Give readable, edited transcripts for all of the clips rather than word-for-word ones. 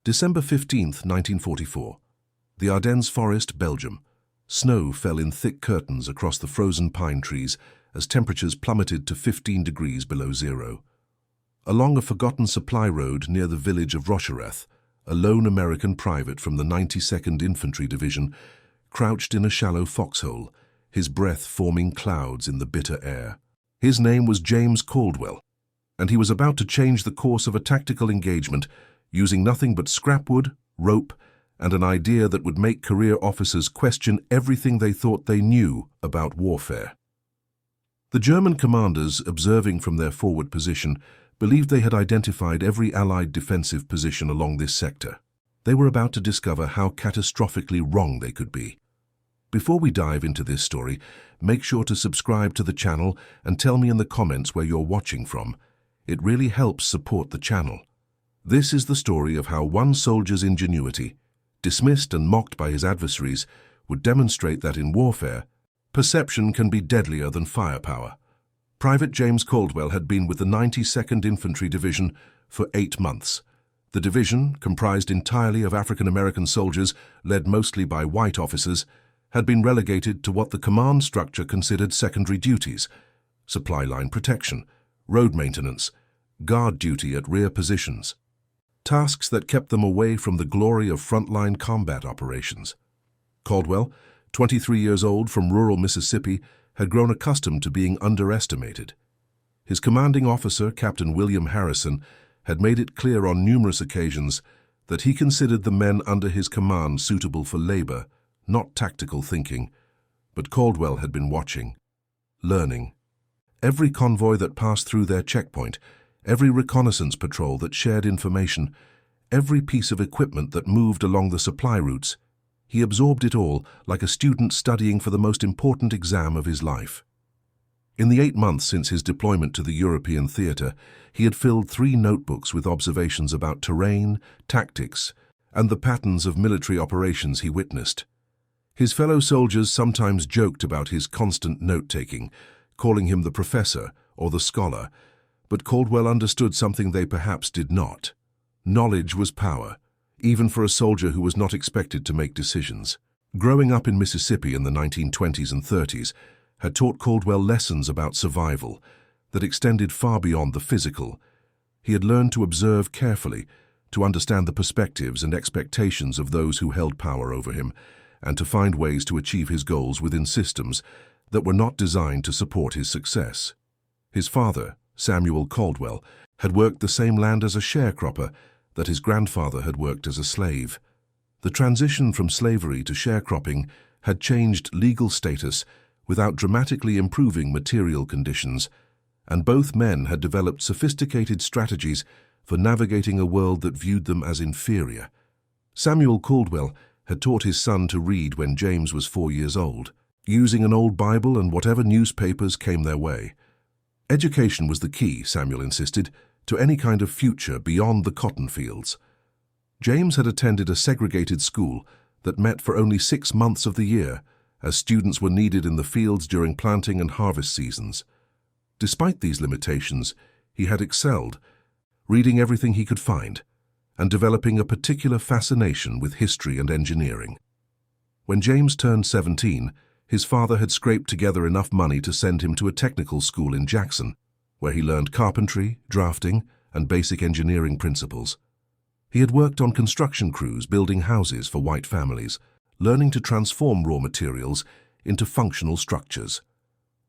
December 15, 1944. The Ardennes Forest, Belgium. Snow fell in thick curtains across the frozen pine trees as temperatures plummeted to 15 degrees below zero. Along a forgotten supply road near the village of Rochereth, a lone American private from the 92nd Infantry Division crouched in a shallow foxhole, his breath forming clouds in the bitter air. His name was James Caldwell, and he was about to change the course of a tactical engagement using nothing but scrapwood, rope, and an idea that would make career officers question everything they thought they knew about warfare. The German commanders, observing from their forward position, believed they had identified every Allied defensive position along this sector. They were about to discover how catastrophically wrong they could be. Before we dive into this story, make sure to subscribe to the channel and tell me in the comments where you're watching from. It really helps support the channel. This is the story of how one soldier's ingenuity, dismissed and mocked by his adversaries, would demonstrate that in warfare, perception can be deadlier than firepower. Private James Caldwell had been with the 92nd Infantry Division for 8 months. The division, comprised entirely of African American soldiers, led mostly by white officers, had been relegated to what the command structure considered secondary duties: supply line protection, road maintenance, guard duty at rear positions. Tasks that kept them away from the glory of frontline combat operations. Caldwell, 23 years old from rural Mississippi, had grown accustomed to being underestimated. His commanding officer, Captain William Harrison, had made it clear on numerous occasions that he considered the men under his command suitable for labor, not tactical thinking. But Caldwell had been watching, learning. Every convoy that passed through their checkpoint, every reconnaissance patrol that shared information, every piece of equipment that moved along the supply routes, he absorbed it all like a student studying for the most important exam of his life. In the 8 months since his deployment to the European theater, he had filled 3 notebooks with observations about terrain, tactics, and the patterns of military operations he witnessed. His fellow soldiers sometimes joked about his constant note-taking, calling him the professor or the scholar, but Caldwell understood something they perhaps did not. Knowledge was power, even for a soldier who was not expected to make decisions. Growing up in Mississippi in the 1920s and 30s had taught Caldwell lessons about survival that extended far beyond the physical. He had learned to observe carefully, to understand the perspectives and expectations of those who held power over him, and to find ways to achieve his goals within systems that were not designed to support his success. His father, Samuel Caldwell, had worked the same land as a sharecropper that his grandfather had worked as a slave. The transition from slavery to sharecropping had changed legal status without dramatically improving material conditions, and both men had developed sophisticated strategies for navigating a world that viewed them as inferior. Samuel Caldwell had taught his son to read when James was 4 years old, using an old Bible and whatever newspapers came their way. Education was the key, Samuel insisted, to any kind of future beyond the cotton fields. James had attended a segregated school that met for only 6 months of the year, as students were needed in the fields during planting and harvest seasons. Despite these limitations, he had excelled, reading everything he could find, and developing a particular fascination with history and engineering. When James turned 17, his father had scraped together enough money to send him to a technical school in Jackson, where he learned carpentry, drafting, and basic engineering principles. He had worked on construction crews building houses for white families, learning to transform raw materials into functional structures.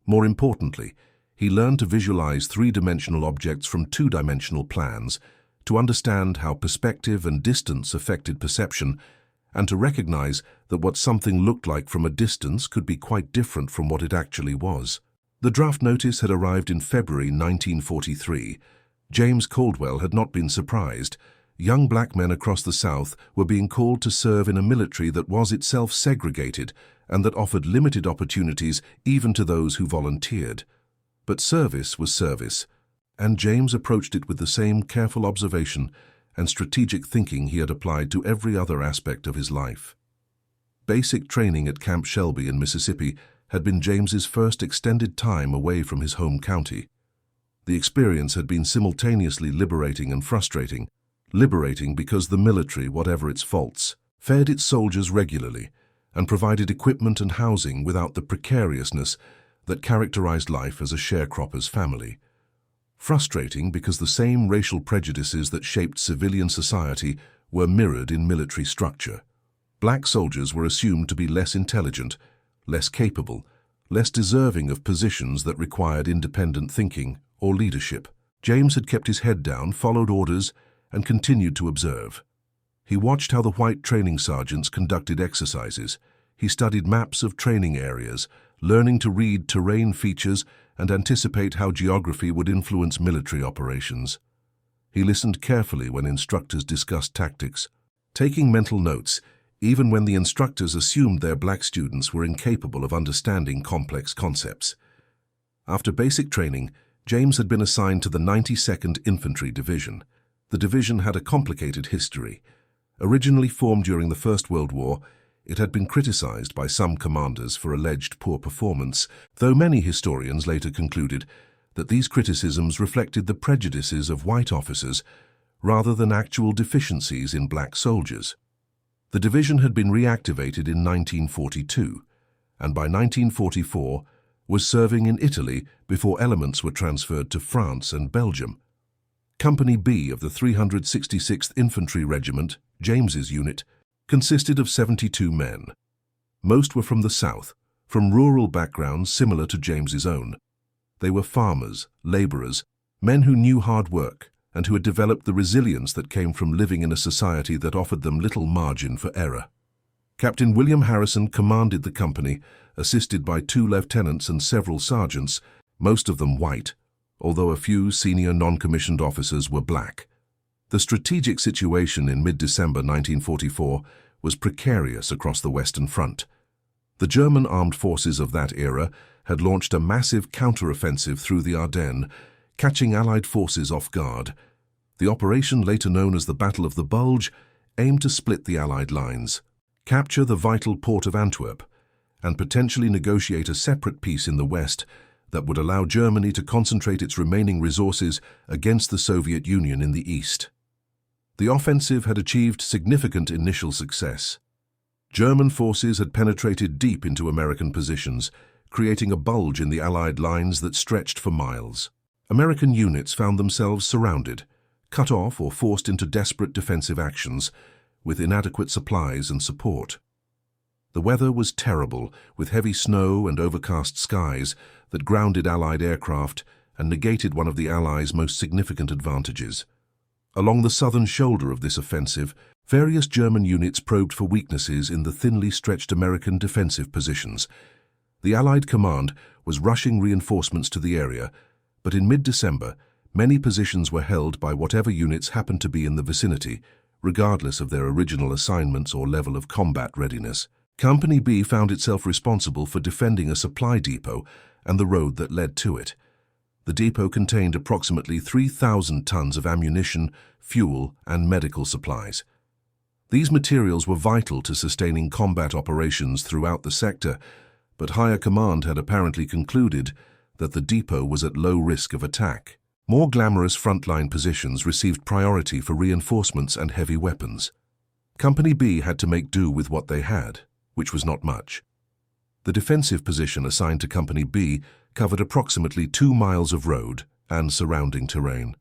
More importantly, he learned to visualize 3-dimensional objects from 2-dimensional plans, to understand how perspective and distance affected perception, and to recognize that what something looked like from a distance could be quite different from what it actually was. The draft notice had arrived in February 1943. James Caldwell had not been surprised. Young black men across the South were being called to serve in a military that was itself segregated and that offered limited opportunities even to those who volunteered. But service was service, and James approached it with the same careful observation and strategic thinking he had applied to every other aspect of his life. Basic training at Camp Shelby in Mississippi had been James's first extended time away from his home county. The experience had been simultaneously liberating and frustrating, liberating because the military, whatever its faults, fed its soldiers regularly and provided equipment and housing without the precariousness that characterized life as a sharecropper's family. Frustrating because the same racial prejudices that shaped civilian society were mirrored in military structure. Black soldiers were assumed to be less intelligent, less capable, less deserving of positions that required independent thinking or leadership. James had kept his head down, followed orders, and continued to observe. He watched how the white training sergeants conducted exercises. He studied maps of training areas, learning to read terrain features and anticipate how geography would influence military operations. He listened carefully when instructors discussed tactics, taking mental notes, even when the instructors assumed their black students were incapable of understanding complex concepts. After basic training, James had been assigned to the 92nd Infantry Division. The division had a complicated history. Originally formed during the First World War, it had been criticized by some commanders for alleged poor performance, though many historians later concluded that these criticisms reflected the prejudices of white officers rather than actual deficiencies in black soldiers. The division had been reactivated in 1942, and by 1944 was serving in Italy before elements were transferred to France and Belgium. Company B of the 366th Infantry Regiment, James's unit, consisted of 72 men. Most were from the south, from rural backgrounds similar to James's own. They were farmers, laborers, men who knew hard work and who had developed the resilience that came from living in a society that offered them little margin for error. Captain William Harrison commanded the company, assisted by 2 lieutenants and several sergeants, most of them white, although a few senior non-commissioned officers were black. The strategic situation in mid-December 1944 was precarious across the Western Front. The German armed forces of that era had launched a massive counter-offensive through the Ardennes, catching Allied forces off guard. The operation, later known as the Battle of the Bulge, aimed to split the Allied lines, capture the vital port of Antwerp, and potentially negotiate a separate peace in the West that would allow Germany to concentrate its remaining resources against the Soviet Union in the East. The offensive had achieved significant initial success. German forces had penetrated deep into American positions, creating a bulge in the Allied lines that stretched for miles. American units found themselves surrounded, cut off or forced into desperate defensive actions, with inadequate supplies and support. The weather was terrible, with heavy snow and overcast skies that grounded Allied aircraft and negated one of the Allies' most significant advantages. Along the southern shoulder of this offensive, various German units probed for weaknesses in the thinly stretched American defensive positions. The Allied command was rushing reinforcements to the area, but in mid-December, many positions were held by whatever units happened to be in the vicinity, regardless of their original assignments or level of combat readiness. Company B found itself responsible for defending a supply depot and the road that led to it. The depot contained approximately 3,000 tons of ammunition, fuel, and medical supplies. These materials were vital to sustaining combat operations throughout the sector, but higher command had apparently concluded that the depot was at low risk of attack. More glamorous frontline positions received priority for reinforcements and heavy weapons. Company B had to make do with what they had, which was not much. The defensive position assigned to Company B covered approximately 2 miles of road and surrounding terrain.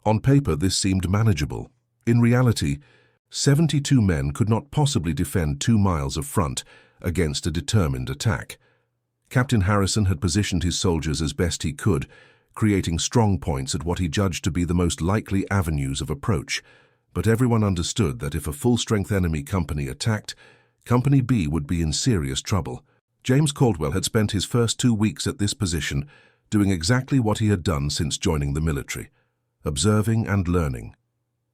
On paper, this seemed manageable. In reality, 72 men could not possibly defend 2 miles of front against a determined attack. Captain Harrison had positioned his soldiers as best he could, creating strong points at what he judged to be the most likely avenues of approach, but everyone understood that if a full-strength enemy company attacked, Company B would be in serious trouble. James Caldwell had spent his first 2 weeks at this position doing exactly what he had done since joining the military, observing and learning.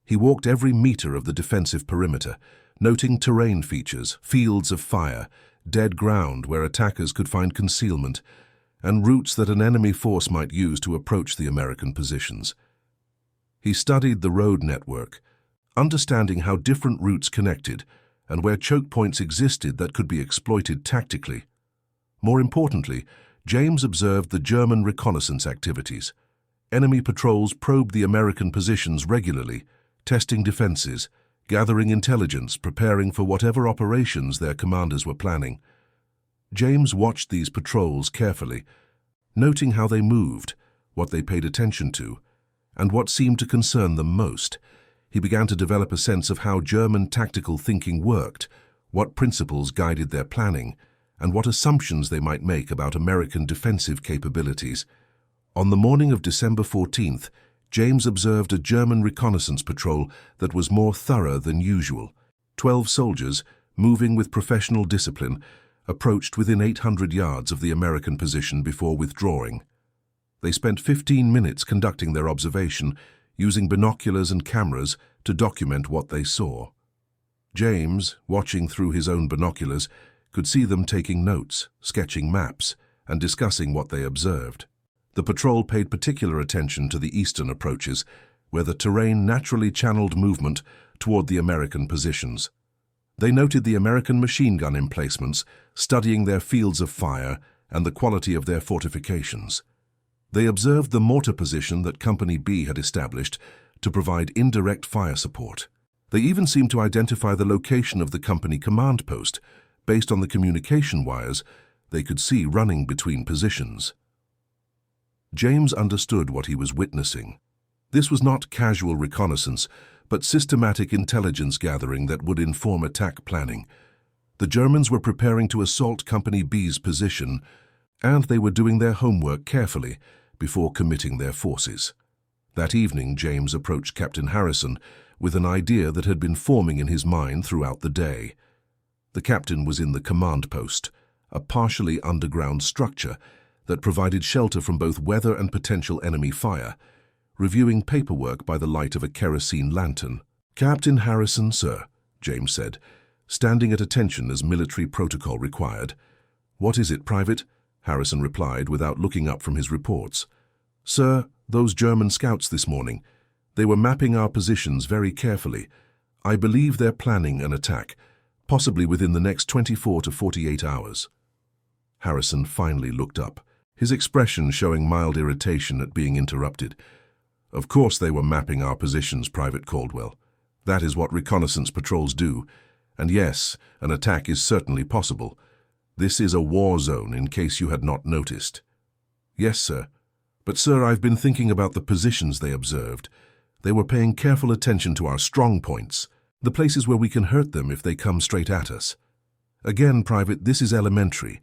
He walked every meter of the defensive perimeter, noting terrain features, fields of fire, dead ground where attackers could find concealment, and routes that an enemy force might use to approach the American positions. He studied the road network, understanding how different routes connected and where choke points existed that could be exploited tactically. More importantly, James observed the German reconnaissance activities. Enemy patrols probed the American positions regularly, testing defenses, gathering intelligence, preparing for whatever operations their commanders were planning. James watched these patrols carefully, noting how they moved, what they paid attention to, and what seemed to concern them most. He began to develop a sense of how German tactical thinking worked, what principles guided their planning, and what assumptions they might make about American defensive capabilities. On the morning of December 14th, James observed a German reconnaissance patrol that was more thorough than usual. 12 soldiers, moving with professional discipline, approached within 800 yards of the American position before withdrawing. They spent 15 minutes conducting their observation, using binoculars and cameras to document what they saw. James, watching through his own binoculars, could see them taking notes, sketching maps, and discussing what they observed. The patrol paid particular attention to the eastern approaches, where the terrain naturally channeled movement toward the American positions. They noted the American machine gun emplacements, studying their fields of fire and the quality of their fortifications. They observed the mortar position that Company B had established to provide indirect fire support. They even seemed to identify the location of the company command post. Based on the communication wires they could see running between positions. James understood what he was witnessing. This was not casual reconnaissance, but systematic intelligence gathering that would inform attack planning. The Germans were preparing to assault Company B's position, and they were doing their homework carefully before committing their forces. That evening, James approached Captain Harrison with an idea that had been forming in his mind throughout the day. The captain was in the command post, a partially underground structure that provided shelter from both weather and potential enemy fire, reviewing paperwork by the light of a kerosene lantern. "Captain Harrison, sir," James said, standing at attention as military protocol required. "What is it, Private?" Harrison replied without looking up from his reports. "Sir, those German scouts this morning. They were mapping our positions very carefully. I believe they're planning an attack, possibly within the next 24 to 48 hours. Harrison finally looked up, his expression showing mild irritation at being interrupted. "Of course they were mapping our positions, Private Caldwell. That is what reconnaissance patrols do. And yes, an attack is certainly possible. This is a war zone, in case you had not noticed." "Yes, sir. But, sir, I've been thinking about the positions they observed. They were paying careful attention to our strong points, the places where we can hurt them if they come straight at us. Again, Private, this is elementary.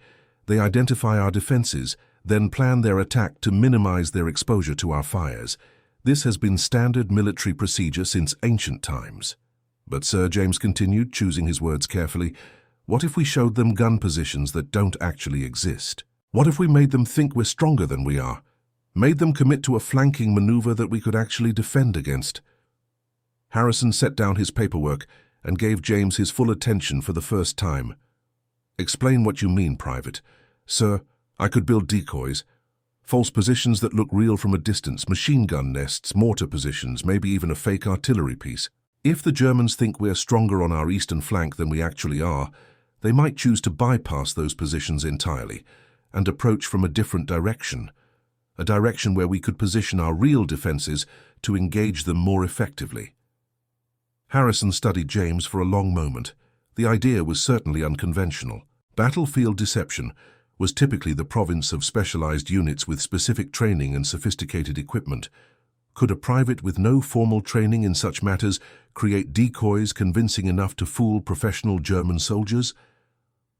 They identify our defenses, then plan their attack to minimize their exposure to our fires. This has been standard military procedure since ancient times." "But, sir," James continued, choosing his words carefully, "what if we showed them gun positions that don't actually exist? What if we made them think we're stronger than we are? Made them commit to a flanking maneuver that we could actually defend against?" Harrison set down his paperwork and gave James his full attention for the first time. "Explain what you mean, Private." "Sir, I could build decoys, false positions that look real from a distance, machine gun nests, mortar positions, maybe even a fake artillery piece. If the Germans think we're stronger on our eastern flank than we actually are, they might choose to bypass those positions entirely and approach from a different direction, a direction where we could position our real defenses to engage them more effectively." Harrison studied James for a long moment. The idea was certainly unconventional. Battlefield deception was typically the province of specialized units with specific training and sophisticated equipment. Could a private with no formal training in such matters create decoys convincing enough to fool professional German soldiers?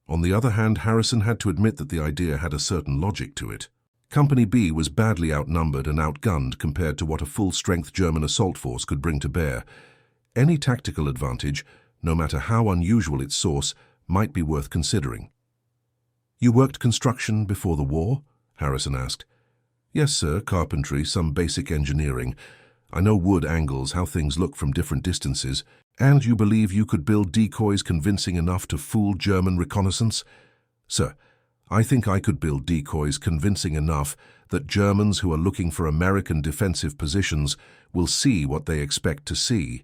On the other hand, Harrison had to admit that the idea had a certain logic to it. Company B was badly outnumbered and outgunned compared to what a full-strength German assault force could bring to bear. Any tactical advantage, no matter how unusual its source, might be worth considering. "You worked construction before the war?" Harrison asked. "Yes, sir, carpentry, some basic engineering. I know wood angles, how things look from different distances. And you believe you could build decoys convincing enough to fool German reconnaissance?" "Sir, I think I could build decoys convincing enough that Germans who are looking for American defensive positions will see what they expect to see.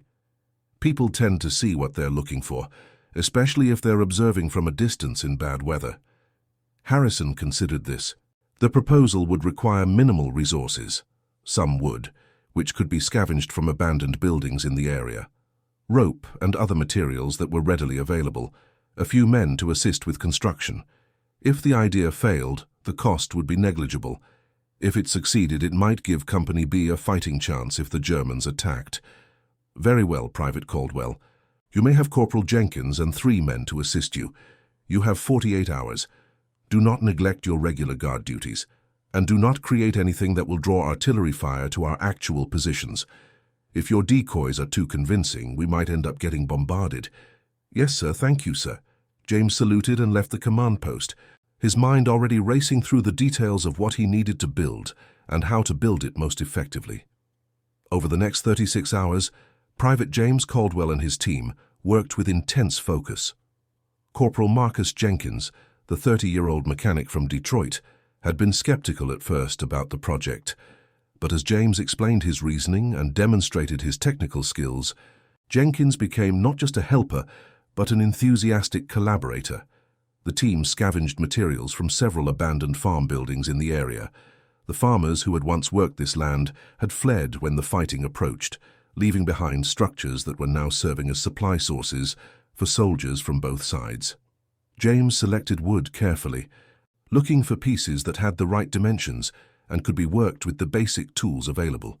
People tend to see what they're looking for, especially if they're observing from a distance in bad weather." Harrison considered this. The proposal would require minimal resources. Some would. which could be scavenged from abandoned buildings in the area, rope and other materials that were readily available, a few men to assist with construction. If the idea failed, the cost would be negligible. If it succeeded, it might give Company B a fighting chance if the Germans attacked. Very well, Private Caldwell. You may have Corporal Jenkins and 3 men to assist you. You have 48 hours. Do not neglect your regular guard duties, and do not create anything that will draw artillery fire to our actual positions. If your decoys are too convincing, we might end up getting bombarded. Yes, sir, thank you, sir. James saluted and left the command post, his mind already racing through the details of what he needed to build and how to build it most effectively. Over the next 36 hours, Private James Caldwell and his team worked with intense focus. Corporal Marcus Jenkins, the 30-year-old mechanic from Detroit, had been skeptical at first about the project, but as James explained his reasoning and demonstrated his technical skills, Jenkins became not just a helper, but an enthusiastic collaborator. The team scavenged materials from several abandoned farm buildings in the area. The farmers who had once worked this land had fled when the fighting approached, leaving behind structures that were now serving as supply sources for soldiers from both sides. James selected wood carefully, looking for pieces that had the right dimensions and could be worked with the basic tools available.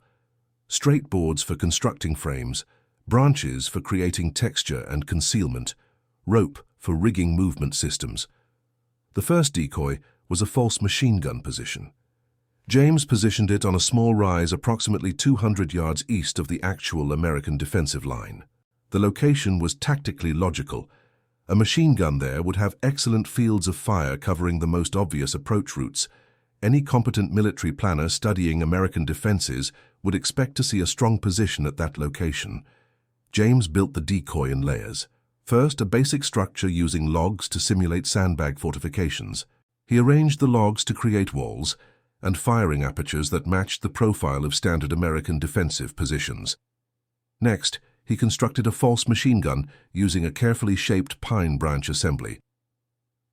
Straight boards for constructing frames, branches for creating texture and concealment, rope for rigging movement systems. The first decoy was a false machine gun position. James positioned it on a small rise approximately 200 yards east of the actual American defensive line. The location was tactically logical. A machine gun there would have excellent fields of fire covering the most obvious approach routes. Any competent military planner studying American defenses would expect to see a strong position at that location. James built the decoy in layers. First, a basic structure using logs to simulate sandbag fortifications. He arranged the logs to create walls and firing apertures that matched the profile of standard American defensive positions. Next, he constructed a false machine gun using a carefully shaped pine branch assembly.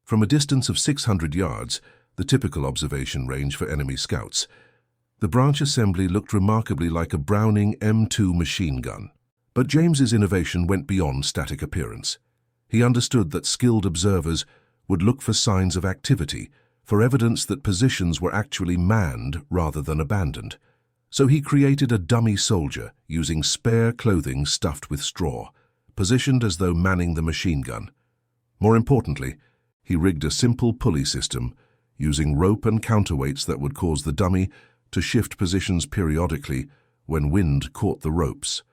From a distance of 600 yards, the typical observation range for enemy scouts, the branch assembly looked remarkably like a Browning M2 machine gun. But James's innovation went beyond static appearance. He understood that skilled observers would look for signs of activity, for evidence that positions were actually manned rather than abandoned. So he created a dummy soldier using spare clothing stuffed with straw, positioned as though manning the machine gun. More importantly, he rigged a simple pulley system using rope and counterweights that would cause the dummy to shift positions periodically when wind caught the ropes.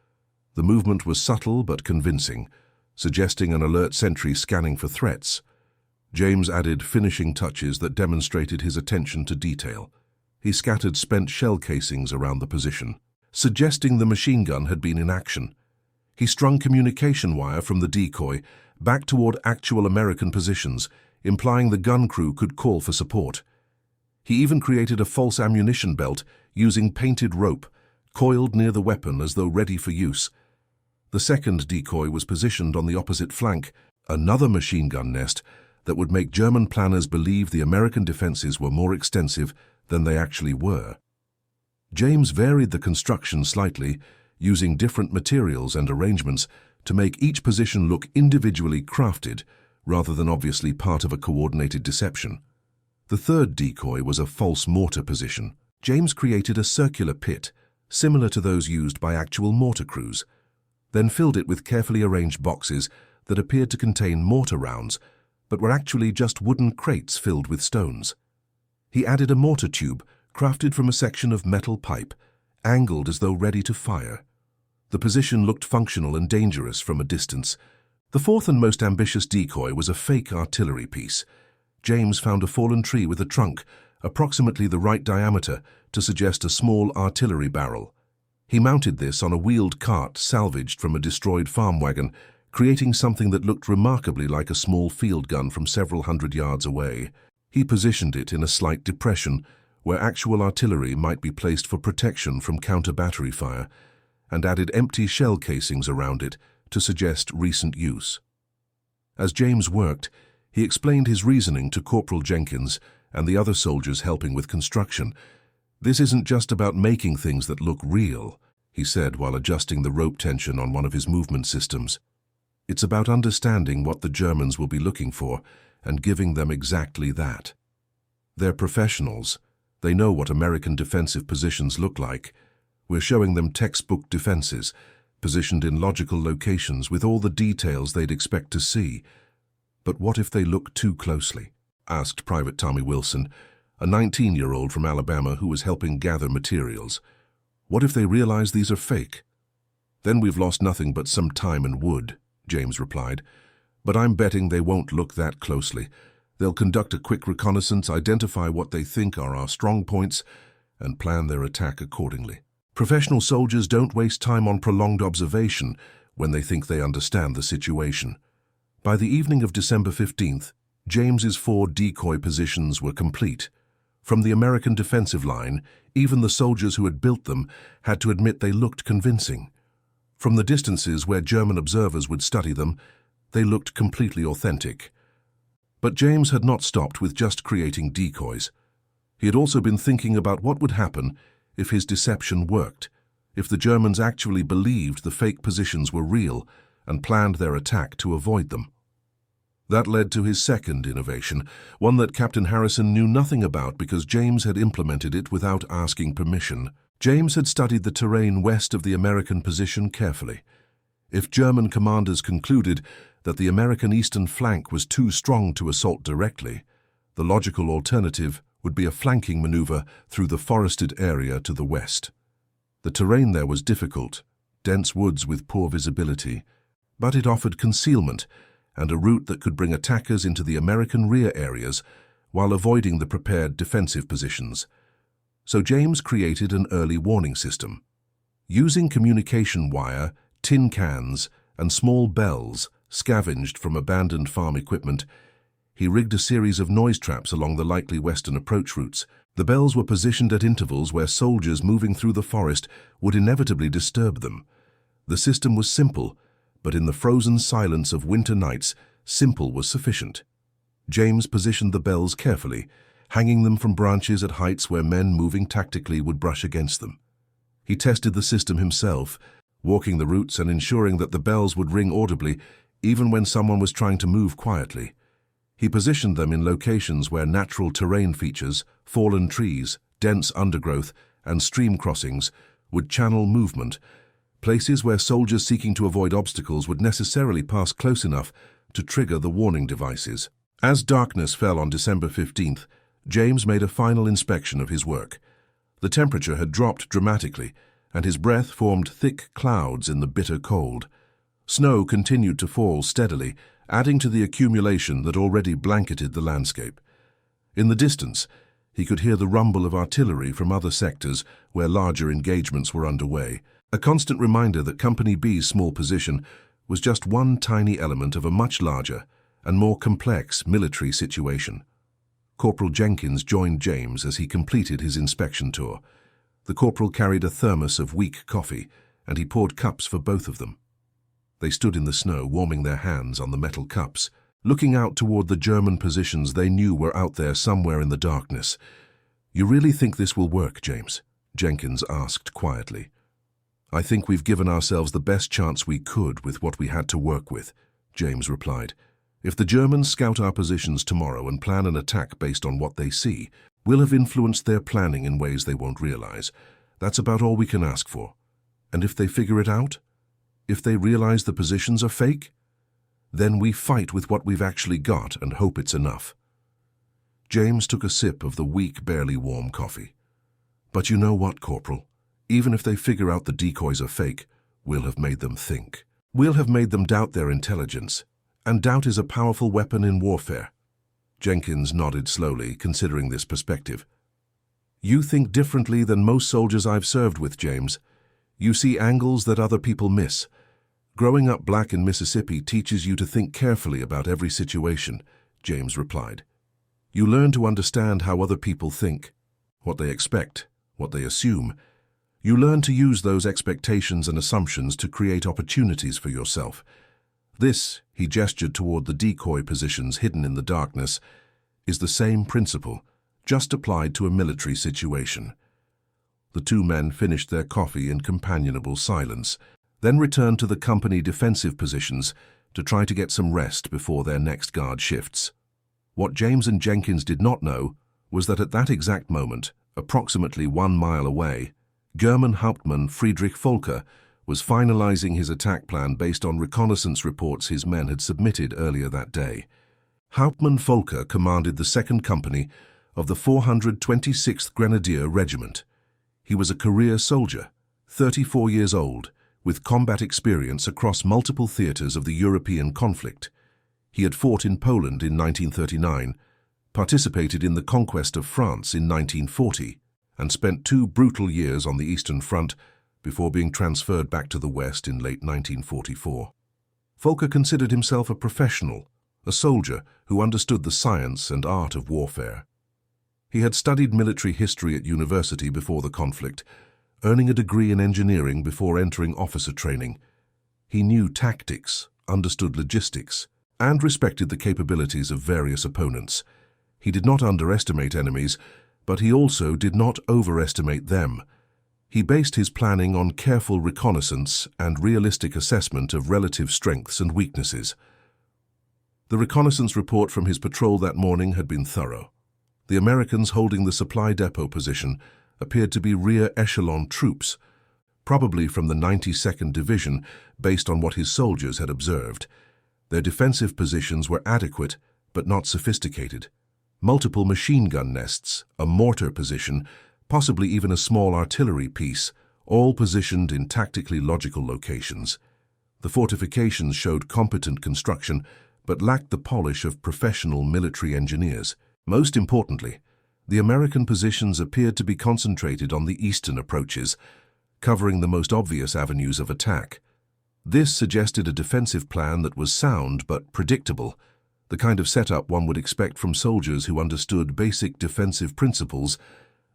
The movement was subtle but convincing, suggesting an alert sentry scanning for threats. James added finishing touches that demonstrated his attention to detail. He scattered spent shell casings around the position, suggesting the machine gun had been in action. He strung communication wire from the decoy back toward actual American positions, implying the gun crew could call for support. He even created a false ammunition belt using painted rope, coiled near the weapon as though ready for use. The second decoy was positioned on the opposite flank, another machine gun nest that would make German planners believe the American defenses were more extensive than they actually were. James varied the construction slightly, using different materials and arrangements to make each position look individually crafted rather than obviously part of a coordinated deception. The third decoy was a false mortar position. James created a circular pit, similar to those used by actual mortar crews, then filled it with carefully arranged boxes that appeared to contain mortar rounds, but were actually just wooden crates filled with stones. He added a mortar tube crafted from a section of metal pipe, angled as though ready to fire. The position looked functional and dangerous from a distance. The fourth and most ambitious decoy was a fake artillery piece. James found a fallen tree with a trunk, approximately the right diameter, to suggest a small artillery barrel. He mounted this on a wheeled cart salvaged from a destroyed farm wagon, creating something that looked remarkably like a small field gun from several hundred yards away. He positioned it in a slight depression, where actual artillery might be placed for protection from counter-battery fire, and added empty shell casings around it to suggest recent use. As James worked, he explained his reasoning to Corporal Jenkins and the other soldiers helping with construction. "This isn't just about making things that look real," he said while adjusting the rope tension on one of his movement systems. "It's about understanding what the Germans will be looking for and giving them exactly that. They're professionals. They know what American defensive positions look like. We're showing them textbook defenses, positioned in logical locations with all the details they'd expect to see. But what if they look too closely?" asked Private Tommy Wilson, a 19-year-old from Alabama who was helping gather materials. "What if they realize these are fake?" "Then we've lost nothing but some time and wood," James replied. "But I'm betting they won't look that closely. They'll conduct a quick reconnaissance, identify what they think are our strong points, and plan their attack accordingly. Professional soldiers don't waste time on prolonged observation when they think they understand the situation." By the evening of December 15th, James's 4 decoy positions were complete. From the American defensive line, even the soldiers who had built them had to admit they looked convincing. From the distances where German observers would study them, they looked completely authentic. But James had not stopped with just creating decoys. He had also been thinking about what would happen if his deception worked, if the Germans actually believed the fake positions were real and planned their attack to avoid them. That led to his second innovation, one that Captain Harrison knew nothing about because James had implemented it without asking permission. James had studied the terrain west of the American position carefully. If German commanders concluded that the American eastern flank was too strong to assault directly, the logical alternative would be a flanking maneuver through the forested area to the west. The terrain there was difficult, dense woods with poor visibility, but it offered concealment and a route that could bring attackers into the American rear areas while avoiding the prepared defensive positions. So James created an early warning system. Using communication wire, tin cans, and small bells scavenged from abandoned farm equipment, he rigged a series of noise traps along the likely western approach routes. The bells were positioned at intervals where soldiers moving through the forest would inevitably disturb them. The system was simple, but in the frozen silence of winter nights, simple was sufficient. James positioned the bells carefully, hanging them from branches at heights where men moving tactically would brush against them. He tested the system himself, walking the routes and ensuring that the bells would ring audibly even when someone was trying to move quietly. He positioned them in locations where natural terrain features, fallen trees, dense undergrowth, and stream crossings would channel movement, places where soldiers seeking to avoid obstacles would necessarily pass close enough to trigger the warning devices. As darkness fell on December 15th, James made a final inspection of his work. The temperature had dropped dramatically, and his breath formed thick clouds in the bitter cold. Snow continued to fall steadily, adding to the accumulation that already blanketed the landscape. In the distance, he could hear the rumble of artillery from other sectors where larger engagements were underway, a constant reminder that Company B's small position was just one tiny element of a much larger and more complex military situation. Corporal Jenkins joined James as he completed his inspection tour. The corporal carried a thermos of weak coffee, and he poured cups for both of them. They stood in the snow, warming their hands on the metal cups, looking out toward the German positions they knew were out there somewhere in the darkness. "You really think this will work, James?" Jenkins asked quietly. "I think we've given ourselves the best chance we could with what we had to work with," James replied. "If the Germans scout our positions tomorrow and plan an attack based on what they see, we'll have influenced their planning in ways they won't realize. That's about all we can ask for. And if they figure it out? If they realize the positions are fake? Then we fight with what we've actually got and hope it's enough." James took a sip of the weak, barely warm coffee. "But you know what, Corporal? Even if they figure out the decoys are fake, we'll have made them think. We'll have made them doubt their intelligence. And doubt is a powerful weapon in warfare." Jenkins nodded slowly, considering this perspective. "You think differently than most soldiers I've served with, James. You see angles that other people miss. Growing up black in Mississippi teaches you to think carefully about every situation," James replied. "You learn to understand how other people think, what they expect, what they assume. You learn to use those expectations and assumptions to create opportunities for yourself. This," he gestured toward the decoy positions hidden in the darkness, "is the same principle, just applied to a military situation. The two men finished their coffee in companionable silence, then returned to the company defensive positions to try to get some rest before their next guard shifts. What James and Jenkins did not know was that at that exact moment, approximately 1 mile away, German Hauptmann Friedrich Volker was finalizing his attack plan based on reconnaissance reports his men had submitted earlier that day. Hauptmann Volker commanded the 2nd Company of the 426th Grenadier Regiment. He was a career soldier, 34 years old, with combat experience across multiple theaters of the European conflict. He had fought in Poland in 1939, participated in the conquest of France in 1940, and spent 2 brutal years on the Eastern Front before being transferred back to the West in late 1944. Volker considered himself a professional, a soldier who understood the science and art of warfare. He had studied military history at university before the conflict, earning a degree in engineering before entering officer training. He knew tactics, understood logistics, and respected the capabilities of various opponents. He did not underestimate enemies, but he also did not overestimate them. He based his planning on careful reconnaissance and realistic assessment of relative strengths and weaknesses. The reconnaissance report from his patrol that morning had been thorough. The Americans holding the supply depot position appeared to be rear echelon troops, probably from the 92nd Division based on what his soldiers had observed. Their defensive positions were adequate but not sophisticated. Multiple machine gun nests, a mortar position, possibly even a small artillery piece, all positioned in tactically logical locations. The fortifications showed competent construction but lacked the polish of professional military engineers. Most importantly, the American positions appeared to be concentrated on the eastern approaches, covering the most obvious avenues of attack. This suggested a defensive plan that was sound but predictable, the kind of setup one would expect from soldiers who understood basic defensive principles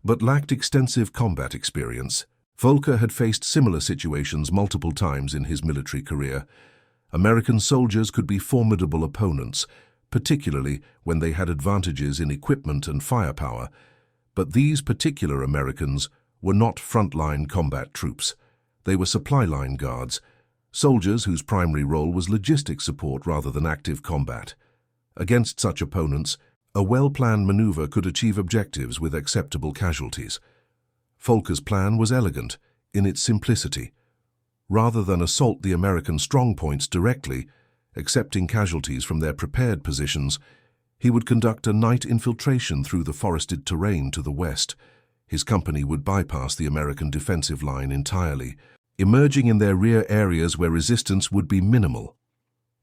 but lacked extensive combat experience. Volker had faced similar situations multiple times in his military career. American soldiers could be formidable opponents, particularly when they had advantages in equipment and firepower. But these particular Americans were not frontline combat troops. They were supply line guards, soldiers whose primary role was logistic support rather than active combat. Against such opponents, a well-planned maneuver could achieve objectives with acceptable casualties. Volker's plan was elegant in its simplicity. Rather than assault the American strongpoints directly, accepting casualties from their prepared positions, he would conduct a night infiltration through the forested terrain to the west. His company would bypass the American defensive line entirely, emerging in their rear areas where resistance would be minimal.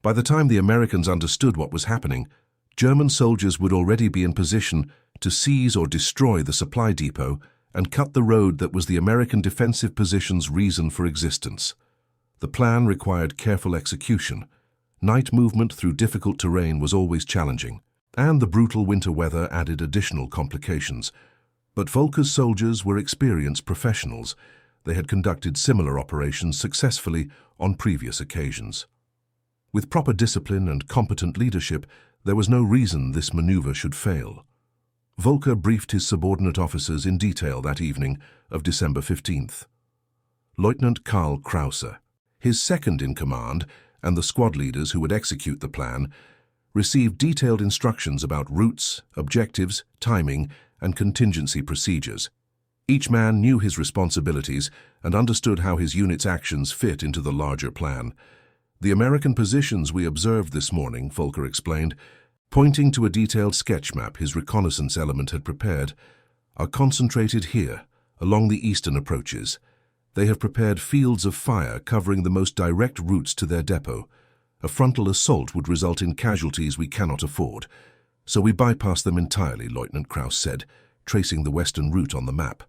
By the time the Americans understood what was happening, German soldiers would already be in position to seize or destroy the supply depot and cut the road that was the American defensive position's reason for existence. The plan required careful execution. Night movement through difficult terrain was always challenging, and the brutal winter weather added additional complications. But Volker's soldiers were experienced professionals. They had conducted similar operations successfully on previous occasions. With proper discipline and competent leadership, there was no reason this maneuver should fail. Volker briefed his subordinate officers in detail that evening of December 15th. Lieutenant Karl Krause, his second-in-command, and the squad leaders who would execute the plan, received detailed instructions about routes, objectives, timing, and contingency procedures. Each man knew his responsibilities and understood how his unit's actions fit into the larger plan. The American positions we observed this morning, Volker explained, pointing to a detailed sketch map his reconnaissance element had prepared, are concentrated here, along the eastern approaches. They have prepared fields of fire covering the most direct routes to their depot. A frontal assault would result in casualties we cannot afford, so we bypass them entirely, Lieutenant Krause said, tracing the western route on the map.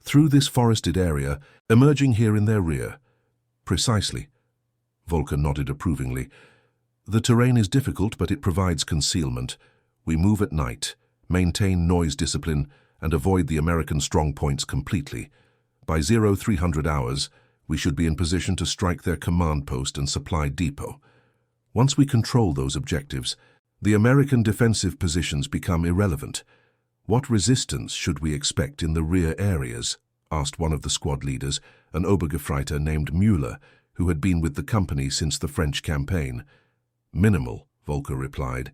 Through this forested area, emerging here in their rear. Precisely. Volker nodded approvingly. The terrain is difficult, but it provides concealment. We move at night, maintain noise discipline, and avoid the American strong points completely. By 0300 hours, we should be in position to strike their command post and supply depot. Once we control those objectives, the American defensive positions become irrelevant. What resistance should we expect in the rear areas? asked one of the squad leaders, an Obergefreiter named Müller, who had been with the company since the French campaign. Minimal, Volker replied.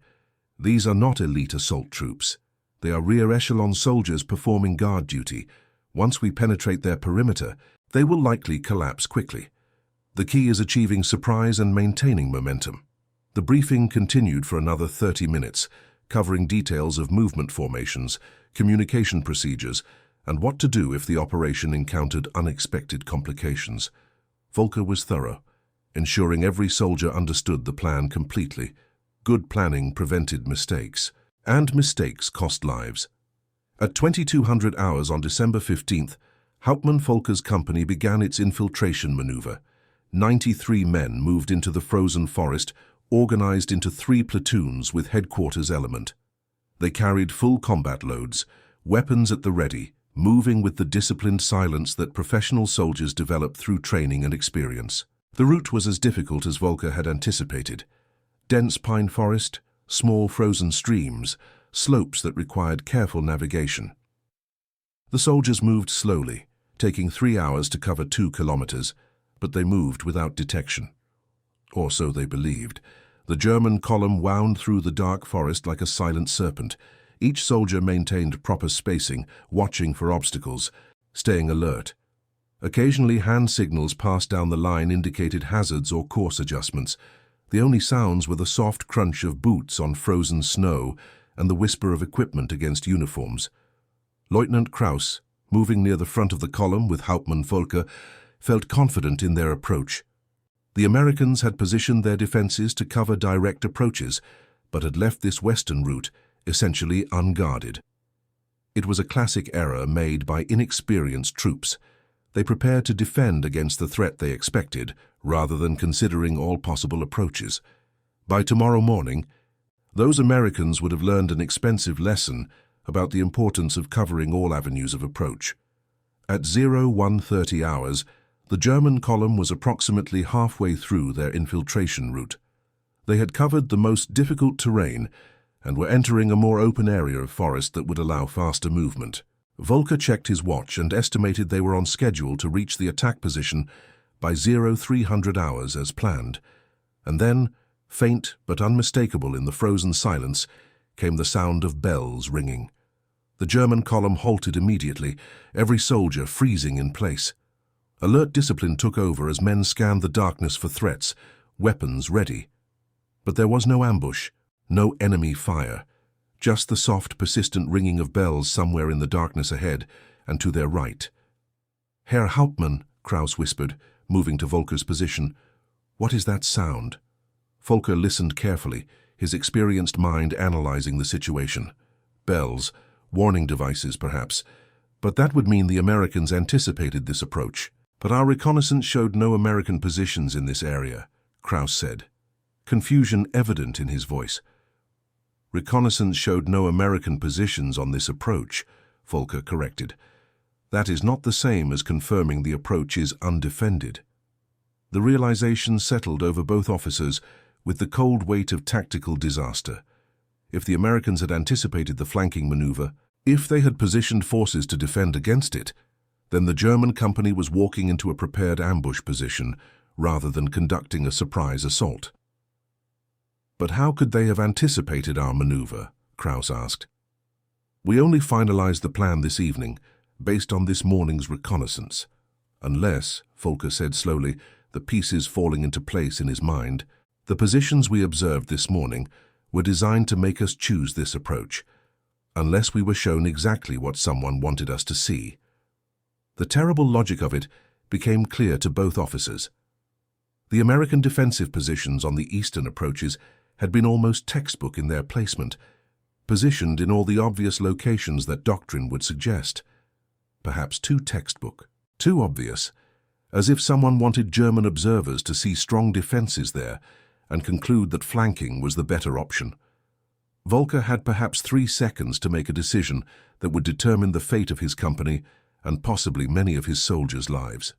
These are not elite assault troops. They are rear-echelon soldiers performing guard duty. Once we penetrate their perimeter, they will likely collapse quickly. The key is achieving surprise and maintaining momentum. The briefing continued for another 30 minutes, covering details of movement formations, communication procedures, and what to do if the operation encountered unexpected complications. Volker was thorough, ensuring every soldier understood the plan completely. Good planning prevented mistakes, and mistakes cost lives. At 2200 hours on December 15th, Hauptmann Volker's company began its infiltration maneuver. 93 men moved into the frozen forest, organized into 3 platoons with headquarters element. They carried full combat loads, weapons at the ready, moving with the disciplined silence that professional soldiers develop through training and experience. The route was as difficult as Volker had anticipated. Dense pine forest, small frozen streams, slopes that required careful navigation. The soldiers moved slowly, taking 3 hours to cover 2 kilometers, but they moved without detection. Or so they believed. The German column wound through the dark forest like a silent serpent. Each soldier maintained proper spacing, watching for obstacles, staying alert. Occasionally hand signals passed down the line indicated hazards or course adjustments. The only sounds were the soft crunch of boots on frozen snow and the whisper of equipment against uniforms. Lieutenant Kraus, moving near the front of the column with Hauptmann Volker, felt confident in their approach. The Americans had positioned their defenses to cover direct approaches, but had left this western route essentially unguarded. It was a classic error made by inexperienced troops. They prepared to defend against the threat they expected, rather than considering all possible approaches. By tomorrow morning, those Americans would have learned an expensive lesson about the importance of covering all avenues of approach. At 01:30 hours, the German column was approximately halfway through their infiltration route. They had covered the most difficult terrain and were entering a more open area of forest that would allow faster movement. Volker checked his watch and estimated they were on schedule to reach the attack position by 0300 hours as planned. And then, faint but unmistakable in the frozen silence, came the sound of bells ringing. The German column halted immediately, every soldier freezing in place. Alert discipline took over as men scanned the darkness for threats, weapons ready. But there was no ambush, no enemy fire, just the soft, persistent ringing of bells somewhere in the darkness ahead and to their right. "Herr Hauptmann," Kraus whispered, moving to Volker's position. "What is that sound?" Volker listened carefully, his experienced mind analyzing the situation. Bells, warning devices perhaps, but that would mean the Americans anticipated this approach. "But our reconnaissance showed no American positions in this area," Kraus said, confusion evident in his voice. "Reconnaissance showed no American positions on this approach," Volker corrected. "That is not the same as confirming the approach is undefended." The realization settled over both officers with the cold weight of tactical disaster. If the Americans had anticipated the flanking maneuver, if they had positioned forces to defend against it, then the German company was walking into a prepared ambush position rather than conducting a surprise assault. "But how could they have anticipated our maneuver?" Kraus asked. "We only finalized the plan this evening, based on this morning's reconnaissance. Unless," Volker said slowly, the pieces falling into place in his mind, "the positions we observed this morning were designed to make us choose this approach, unless we were shown exactly what someone wanted us to see." The terrible logic of it became clear to both officers. The American defensive positions on the eastern approaches had been almost textbook in their placement, positioned in all the obvious locations that doctrine would suggest. Perhaps too textbook, too obvious, as if someone wanted German observers to see strong defenses there and conclude that flanking was the better option. Volker had perhaps 3 seconds to make a decision that would determine the fate of his company and possibly many of his soldiers' lives.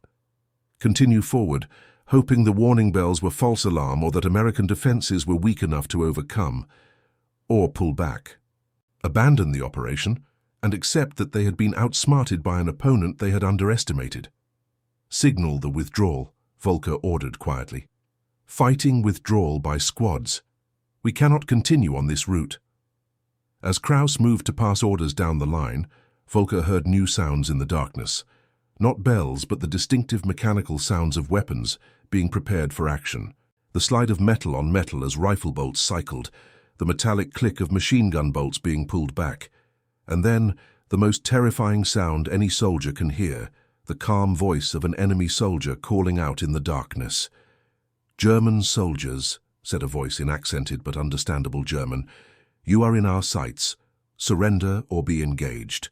Continue forward, hoping the warning bells were false alarm or that American defenses were weak enough to overcome, or pull back. Abandon the operation, and accept that they had been outsmarted by an opponent they had underestimated. "Signal the withdrawal," Volker ordered quietly. "Fighting withdrawal by squads. We cannot continue on this route." As Kraus moved to pass orders down the line, Volker heard new sounds in the darkness. Not bells, but the distinctive mechanical sounds of weapons being prepared for action. The slide of metal on metal as rifle bolts cycled, the metallic click of machine gun bolts being pulled back. And then, the most terrifying sound any soldier can hear, the calm voice of an enemy soldier calling out in the darkness. "German soldiers," said a voice in accented but understandable German, "you are in our sights. Surrender or be engaged."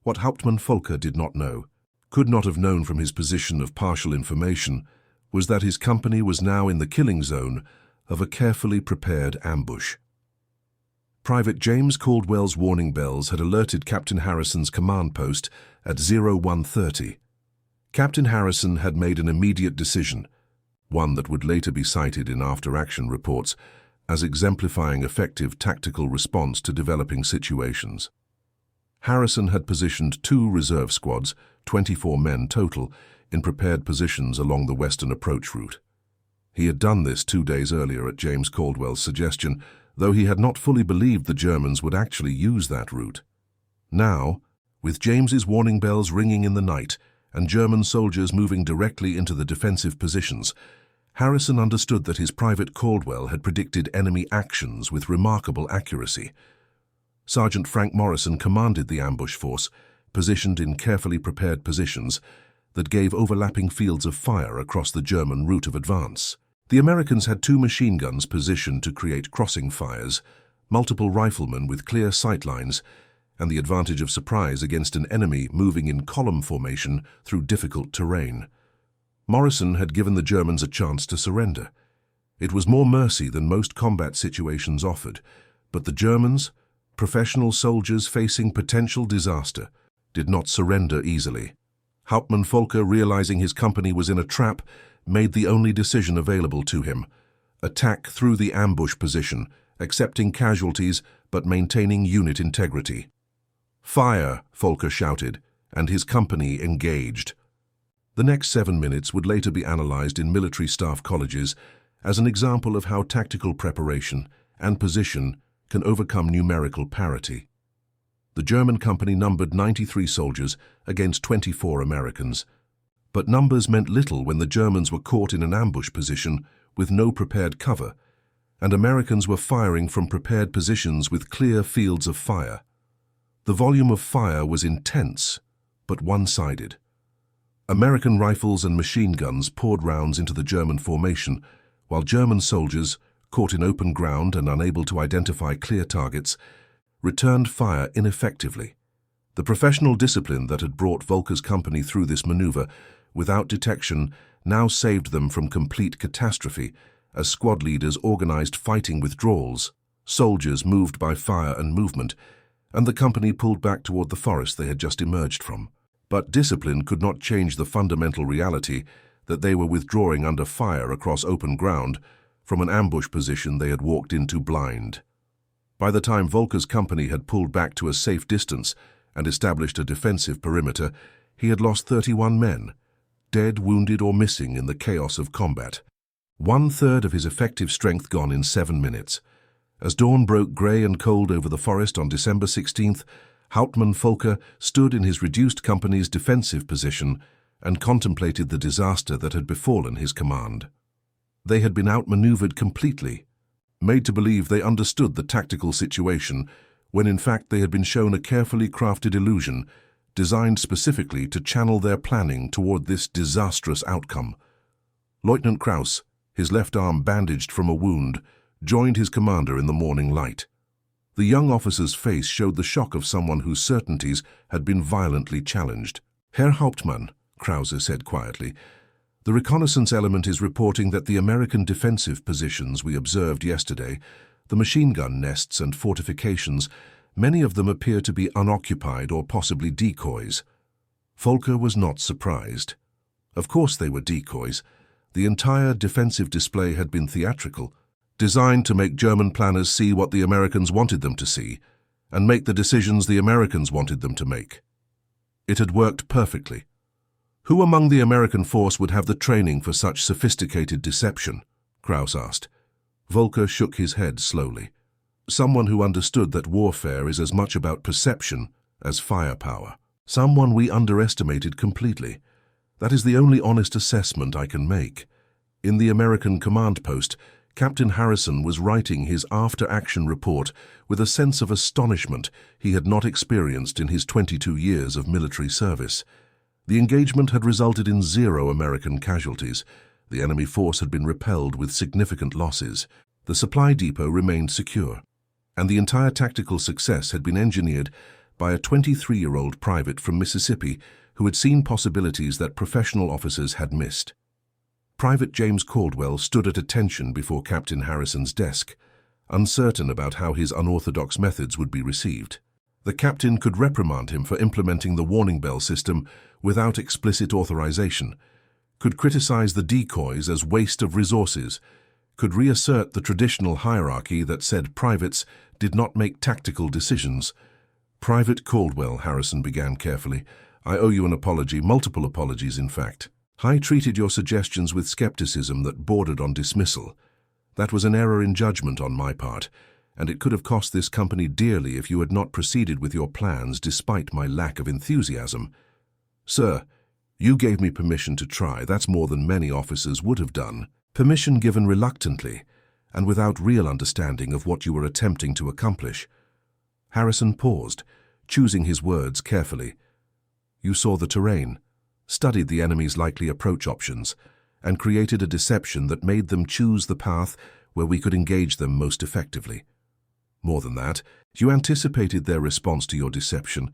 What Hauptmann Volker did not know, could not have known from his position of partial information, was that his company was now in the killing zone of a carefully prepared ambush. Private James Caldwell's warning bells had alerted Captain Harrison's command post at 0130. Captain Harrison had made an immediate decision, one that would later be cited in after-action reports as exemplifying effective tactical response to developing situations. Harrison had positioned 2 reserve squads, 24 men total, in prepared positions along the western approach route. He had done this 2 days earlier at James Caldwell's suggestion, though he had not fully believed the Germans would actually use that route. Now, with James's warning bells ringing in the night and German soldiers moving directly into the defensive positions, Harrison understood that his Private Caldwell had predicted enemy actions with remarkable accuracy. Sergeant Frank Morrison commanded the ambush force, positioned in carefully prepared positions that gave overlapping fields of fire across the German route of advance. The Americans had 2 machine guns positioned to create crossing fires, multiple riflemen with clear sightlines, and the advantage of surprise against an enemy moving in column formation through difficult terrain. Morrison had given the Germans a chance to surrender. It was more mercy than most combat situations offered, but the Germans, professional soldiers facing potential disaster, did not surrender easily. Hauptmann Volker, realizing his company was in a trap, made the only decision available to him: attack through the ambush position, accepting casualties but maintaining unit integrity. "Fire!" Volker shouted, and his company engaged. The next 7 minutes would later be analyzed in military staff colleges as an example of how tactical preparation and position can overcome numerical parity. The German company numbered 93 soldiers against 24 Americans. But numbers meant little when the Germans were caught in an ambush position with no prepared cover, and Americans were firing from prepared positions with clear fields of fire. The volume of fire was intense, but one-sided. American rifles and machine guns poured rounds into the German formation, while German soldiers, caught in open ground and unable to identify clear targets, returned fire ineffectively. The professional discipline that had brought Volker's company through this maneuver without detection now saved them from complete catastrophe as squad leaders organized fighting withdrawals, soldiers moved by fire and movement, and the company pulled back toward the forest they had just emerged from. But discipline could not change the fundamental reality that they were withdrawing under fire across open ground from an ambush position they had walked into blind. By the time Volker's company had pulled back to a safe distance and established a defensive perimeter, he had lost 31 men, dead, wounded, or missing in the chaos of combat. 1/3 of his effective strength gone in 7 minutes. As dawn broke grey and cold over the forest on December 16th, Hauptmann Volker stood in his reduced company's defensive position and contemplated the disaster that had befallen his command. They had been outmaneuvered completely, made to believe they understood the tactical situation, when in fact they had been shown a carefully crafted illusion designed specifically to channel their planning toward this disastrous outcome. Lieutenant Kraus, his left arm bandaged from a wound, joined his commander in the morning light. The young officer's face showed the shock of someone whose certainties had been violently challenged. "Herr Hauptmann," Krause said quietly, "the reconnaissance element is reporting that the American defensive positions we observed yesterday, the machine gun nests and fortifications, many of them appear to be unoccupied or possibly decoys." Volker was not surprised. Of course they were decoys. The entire defensive display had been theatrical, designed to make German planners see what the Americans wanted them to see, and make the decisions the Americans wanted them to make. It had worked perfectly. Who among the American force would have the training for such sophisticated deception? Krauss asked. Volker shook his head slowly. Someone who understood that warfare is as much about perception as firepower. Someone we underestimated completely. That is the only honest assessment I can make. In the American command post, Captain Harrison was writing his after-action report with a sense of astonishment he had not experienced in his 22 years of military service. The engagement had resulted in 0 American casualties. The enemy force had been repelled with significant losses. The supply depot remained secure, and the entire tactical success had been engineered by a 23-year-old private from Mississippi who had seen possibilities that professional officers had missed. Private James Caldwell stood at attention before Captain Harrison's desk, uncertain about how his unorthodox methods would be received. The captain could reprimand him for implementing the warning bell system without explicit authorization, could criticize the decoys as waste of resources, could reassert the traditional hierarchy that said privates did not make tactical decisions. Private Caldwell, Harrison began carefully, I owe you an apology, multiple apologies in fact. I treated your suggestions with skepticism that bordered on dismissal. That was an error in judgment on my part, and it could have cost this company dearly if you had not proceeded with your plans despite my lack of enthusiasm. Sir, you gave me permission to try. That's more than many officers would have done. Permission given reluctantly, and without real understanding of what you were attempting to accomplish. Harrison paused, choosing his words carefully. You saw the terrain, studied the enemy's likely approach options, and created a deception that made them choose the path where we could engage them most effectively. More than that, you anticipated their response to your deception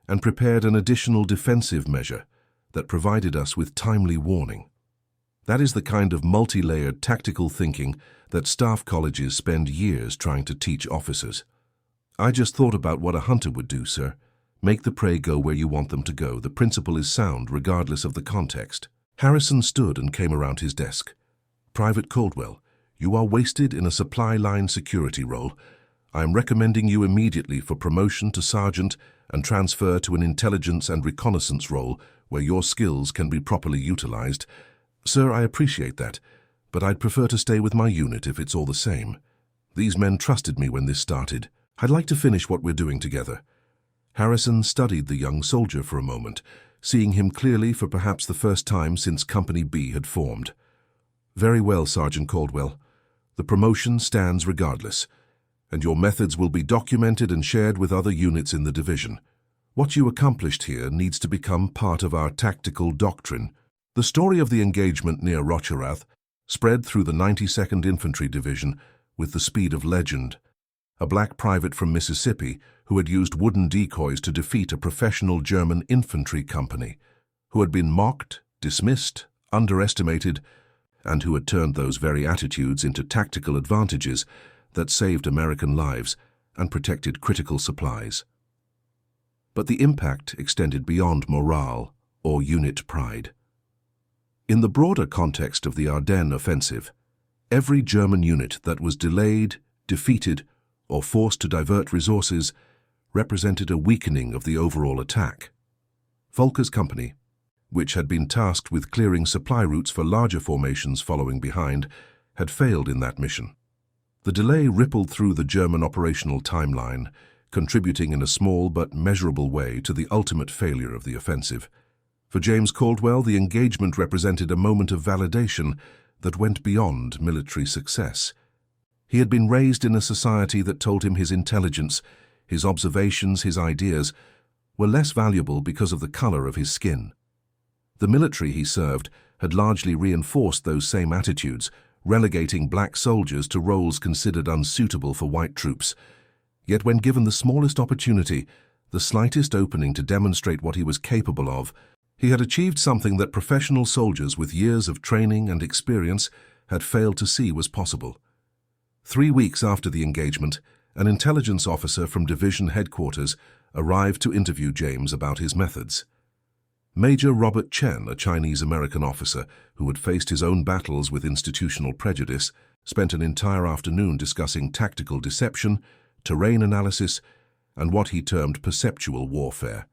and prepared an additional defensive measure that provided us with timely warning. That is the kind of multi-layered tactical thinking that staff colleges spend years trying to teach officers. I just thought about what a hunter would do, sir. Make the prey go where you want them to go. The principle is sound, regardless of the context. Harrison stood and came around his desk. Private Caldwell, you are wasted in a supply line security role. I am recommending you immediately for promotion to sergeant and transfer to an intelligence and reconnaissance role where your skills can be properly utilized. Sir, I appreciate that, but I'd prefer to stay with my unit if it's all the same. These men trusted me when this started. I'd like to finish what we're doing together. Harrison studied the young soldier for a moment, seeing him clearly for perhaps the first time since Company B had formed. Very well, Sergeant Caldwell. The promotion stands regardless, and your methods will be documented and shared with other units in the division. What you accomplished here needs to become part of our tactical doctrine. The story of the engagement near Rocherath spread through the 92nd Infantry Division with the speed of legend. A black private from Mississippi who had used wooden decoys to defeat a professional German infantry company, who had been mocked, dismissed, underestimated, and who had turned those very attitudes into tactical advantages that saved American lives and protected critical supplies. But the impact extended beyond morale or unit pride. In the broader context of the Ardennes offensive, every German unit that was delayed, defeated, or forced to divert resources represented a weakening of the overall attack. Volker's company, which had been tasked with clearing supply routes for larger formations following behind, had failed in that mission. The delay rippled through the German operational timeline, contributing in a small but measurable way to the ultimate failure of the offensive. For James Caldwell, the engagement represented a moment of validation that went beyond military success. He had been raised in a society that told him his intelligence, his observations, his ideas were less valuable because of the color of his skin. The military he served had largely reinforced those same attitudes, relegating black soldiers to roles considered unsuitable for white troops. Yet when given the smallest opportunity, the slightest opening to demonstrate what he was capable of, he had achieved something that professional soldiers with years of training and experience had failed to see was possible. 3 weeks after the engagement, an intelligence officer from division headquarters arrived to interview James about his methods. Major Robert Chen, a Chinese-American officer who had faced his own battles with institutional prejudice, spent an entire afternoon discussing tactical deception, terrain analysis, and what he termed perceptual warfare.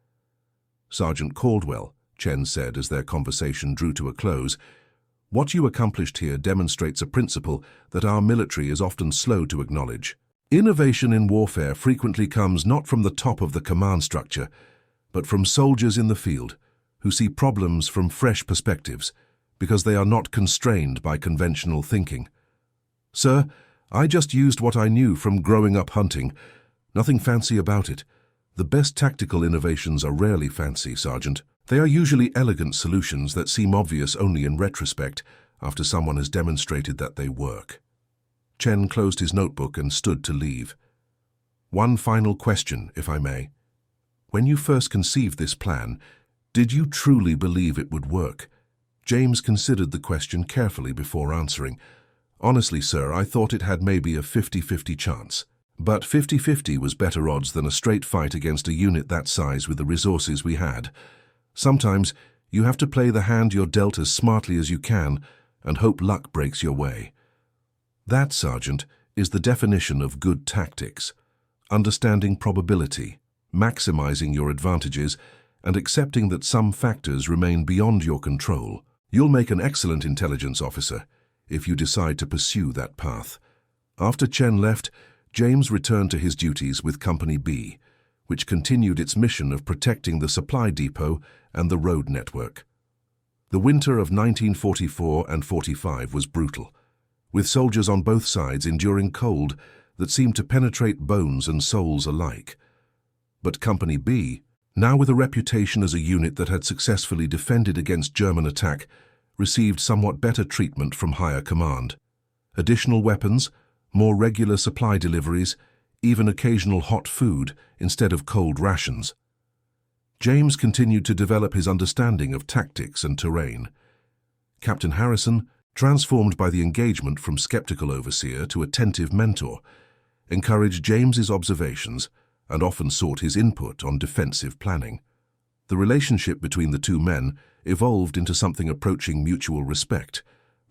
"Sergeant Caldwell," Chen said as their conversation drew to a close, "what you accomplished here demonstrates a principle that our military is often slow to acknowledge. Innovation in warfare frequently comes not from the top of the command structure, but from soldiers in the field who see problems from fresh perspectives because they are not constrained by conventional thinking. Sir, I just used what I knew from growing up hunting. Nothing fancy about it. The best tactical innovations are rarely fancy, Sergeant. They are usually elegant solutions that seem obvious only in retrospect after someone has demonstrated that they work." Chen closed his notebook and stood to leave. "One final question, if I may. When you first conceived this plan, did you truly believe it would work?" James considered the question carefully before answering. "Honestly, sir, I thought it had maybe a 50-50 chance. But 50-50 was better odds than a straight fight against a unit that size with the resources we had. Sometimes you have to play the hand you're dealt as smartly as you can and hope luck breaks your way. That, Sergeant, is the definition of good tactics. Understanding probability, maximizing your advantages, and accepting that some factors remain beyond your control. You'll make an excellent intelligence officer if you decide to pursue that path." After Chen left, James returned to his duties with Company B, which continued its mission of protecting the supply depot and the road network. The winter of 1944 and 45 was brutal, with soldiers on both sides enduring cold that seemed to penetrate bones and souls alike. But Company B, now with a reputation as a unit that had successfully defended against German attack, received somewhat better treatment from higher command. Additional weapons, more regular supply deliveries, even occasional hot food instead of cold rations. James continued to develop his understanding of tactics and terrain. Captain Harrison, transformed by the engagement from skeptical overseer to attentive mentor, encouraged James's observations and often sought his input on defensive planning. The relationship between the two men evolved into something approaching mutual respect,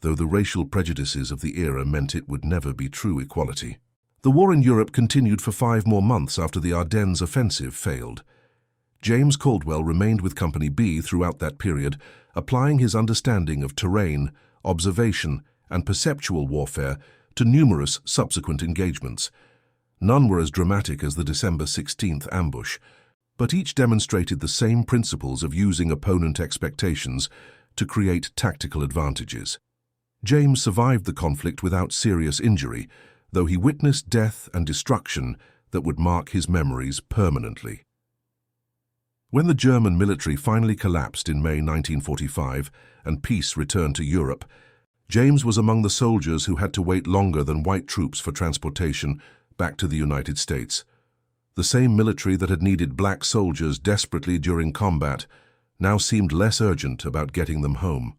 though the racial prejudices of the era meant it would never be true equality. The war in Europe continued for 5 more months after the Ardennes offensive failed. James Caldwell remained with Company B throughout that period, applying his understanding of terrain, observation, and perceptual warfare to numerous subsequent engagements. None were as dramatic as the December 16th ambush, but each demonstrated the same principles of using opponent expectations to create tactical advantages. James survived the conflict without serious injury, though he witnessed death and destruction that would mark his memories permanently. When the German military finally collapsed in May 1945 and peace returned to Europe, James was among the soldiers who had to wait longer than white troops for transportation back to the United States. The same military that had needed black soldiers desperately during combat now seemed less urgent about getting them home.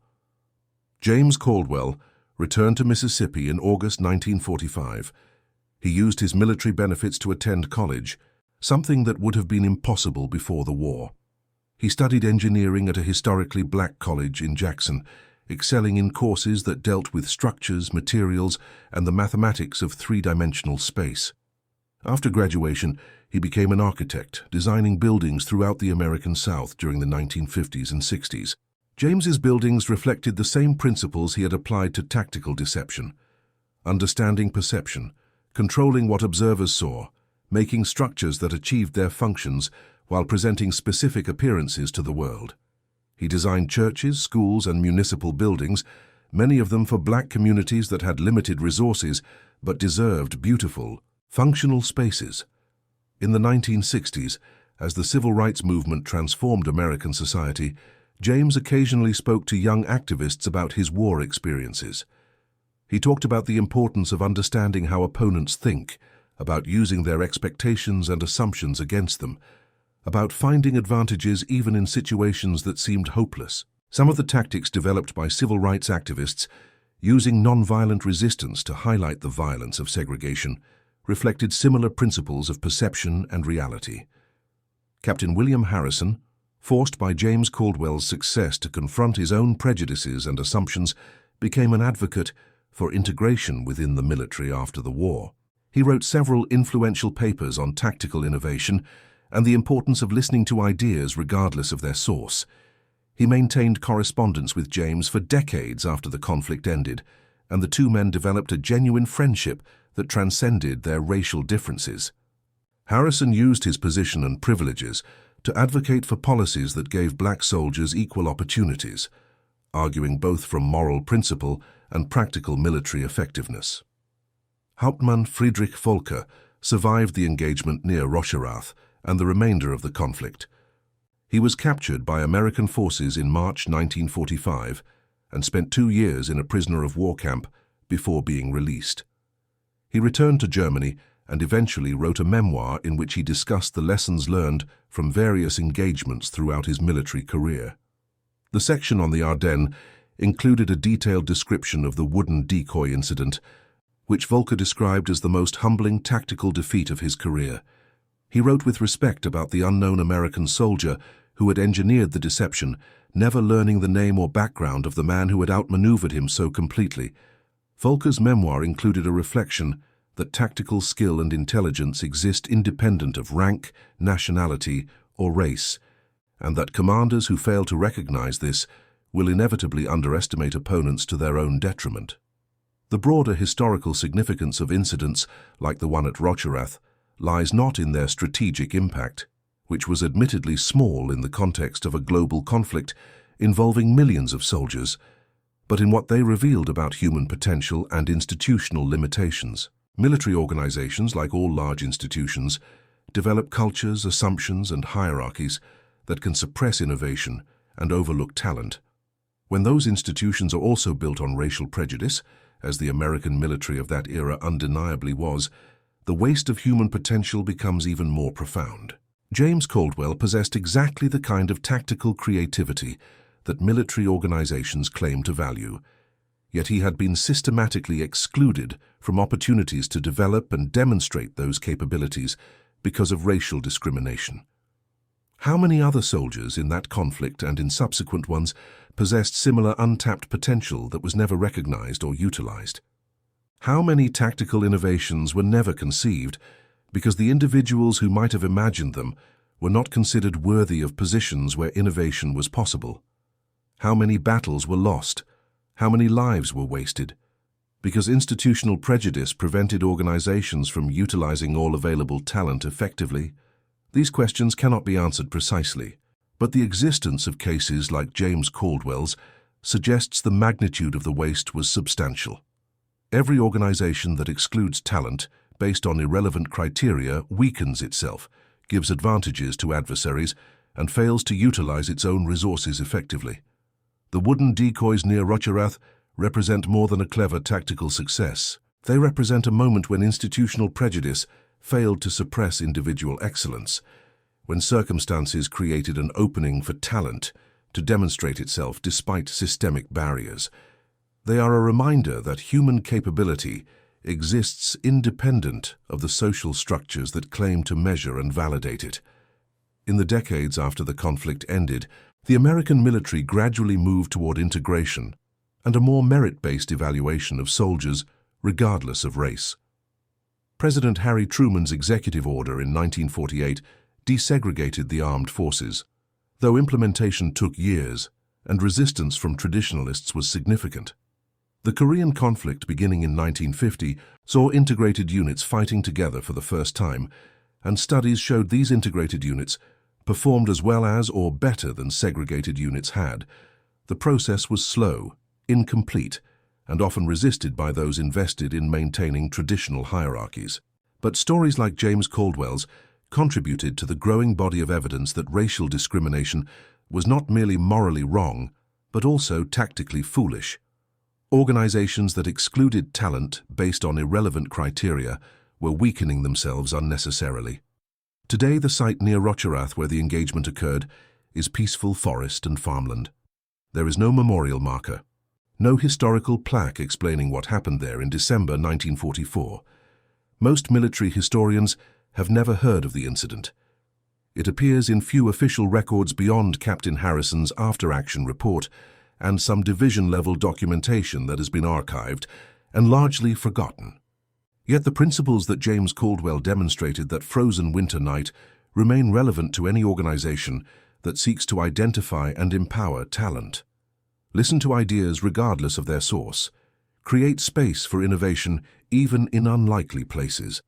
James Caldwell returned to Mississippi in August 1945. He used his military benefits to attend college, something that would have been impossible before the war. He studied engineering at a historically black college in Jackson, excelling in courses that dealt with structures, materials, and the mathematics of three-dimensional space. After graduation, he became an architect, designing buildings throughout the American South during the 1950s and 60s. James's buildings reflected the same principles he had applied to tactical deception: understanding perception, controlling what observers saw, making structures that achieved their functions while presenting specific appearances to the world. He designed churches, schools, and municipal buildings, many of them for black communities that had limited resources but deserved beautiful, functional spaces. In the 1960s, as the civil rights movement transformed American society, James occasionally spoke to young activists about his war experiences. He talked about the importance of understanding how opponents think, about using their expectations and assumptions against them, about finding advantages even in situations that seemed hopeless. Some of the tactics developed by civil rights activists, using nonviolent resistance to highlight the violence of segregation, reflected similar principles of perception and reality. Captain William Harrison, forced by James Caldwell's success to confront his own prejudices and assumptions, became an advocate for integration within the military after the war. He wrote several influential papers on tactical innovation and the importance of listening to ideas regardless of their source. He maintained correspondence with James for decades after the conflict ended, and the two men developed a genuine friendship that transcended their racial differences. Harrison used his position and privileges to advocate for policies that gave black soldiers equal opportunities, arguing both from moral principle and practical military effectiveness. Hauptmann Friedrich Volker survived the engagement near Rocherath and the remainder of the conflict. He was captured by American forces in March 1945 and spent 2 years in a prisoner of war camp before being released. He returned to Germany and eventually wrote a memoir in which he discussed the lessons learned from various engagements throughout his military career. The section on the Ardennes included a detailed description of the wooden decoy incident, which Volker described as the most humbling tactical defeat of his career. He wrote with respect about the unknown American soldier who had engineered the deception, never learning the name or background of the man who had outmaneuvered him so completely. Volker's memoir included a reflection that tactical skill and intelligence exist independent of rank, nationality, or race, and that commanders who fail to recognize this will inevitably underestimate opponents to their own detriment. The broader historical significance of incidents like the one at Rocherath lies not in their strategic impact, which was admittedly small in the context of a global conflict involving millions of soldiers, but in what they revealed about human potential and institutional limitations. Military organizations, like all large institutions, develop cultures, assumptions, and hierarchies that can suppress innovation and overlook talent. When those institutions are also built on racial prejudice, as the American military of that era undeniably was, the waste of human potential becomes even more profound. James Caldwell possessed exactly the kind of tactical creativity that military organizations claim to value, yet he had been systematically excluded from opportunities to develop and demonstrate those capabilities because of racial discrimination. How many other soldiers in that conflict and in subsequent ones possessed similar untapped potential that was never recognized or utilized? How many tactical innovations were never conceived because the individuals who might have imagined them were not considered worthy of positions where innovation was possible? How many battles were lost? How many lives were wasted? Because institutional prejudice prevented organizations from utilizing all available talent effectively? These questions cannot be answered precisely, but the existence of cases like James Caldwell's suggests the magnitude of the waste was substantial. Every organization that excludes talent based on irrelevant criteria weakens itself, gives advantages to adversaries, and fails to utilize its own resources effectively. The wooden decoys near Rocherath represent more than a clever tactical success. They represent a moment when institutional prejudice failed to suppress individual excellence, when circumstances created an opening for talent to demonstrate itself despite systemic barriers. They are a reminder that human capability exists independent of the social structures that claim to measure and validate it. In the decades after the conflict ended, the American military gradually moved toward integration and a more merit-based evaluation of soldiers regardless of race. President Harry Truman's executive order in 1948 desegregated the armed forces, though implementation took years and resistance from traditionalists was significant. The Korean conflict beginning in 1950 saw integrated units fighting together for the first time, and studies showed these integrated units performed as well as or better than segregated units had. The process was slow, incomplete, and often resisted by those invested in maintaining traditional hierarchies. But stories like James Caldwell's contributed to the growing body of evidence that racial discrimination was not merely morally wrong, but also tactically foolish. Organizations that excluded talent based on irrelevant criteria were weakening themselves unnecessarily. Today, the site near Rocherath where the engagement occurred is peaceful forest and farmland. There is no memorial marker, no historical plaque explaining what happened there in December 1944. Most military historians have never heard of the incident. It appears in few official records beyond Captain Harrison's after-action report and some division-level documentation that has been archived and largely forgotten. Yet the principles that James Caldwell demonstrated that frozen winter night remain relevant to any organization that seeks to identify and empower talent. Listen to ideas regardless of their source. Create space for innovation even in unlikely places.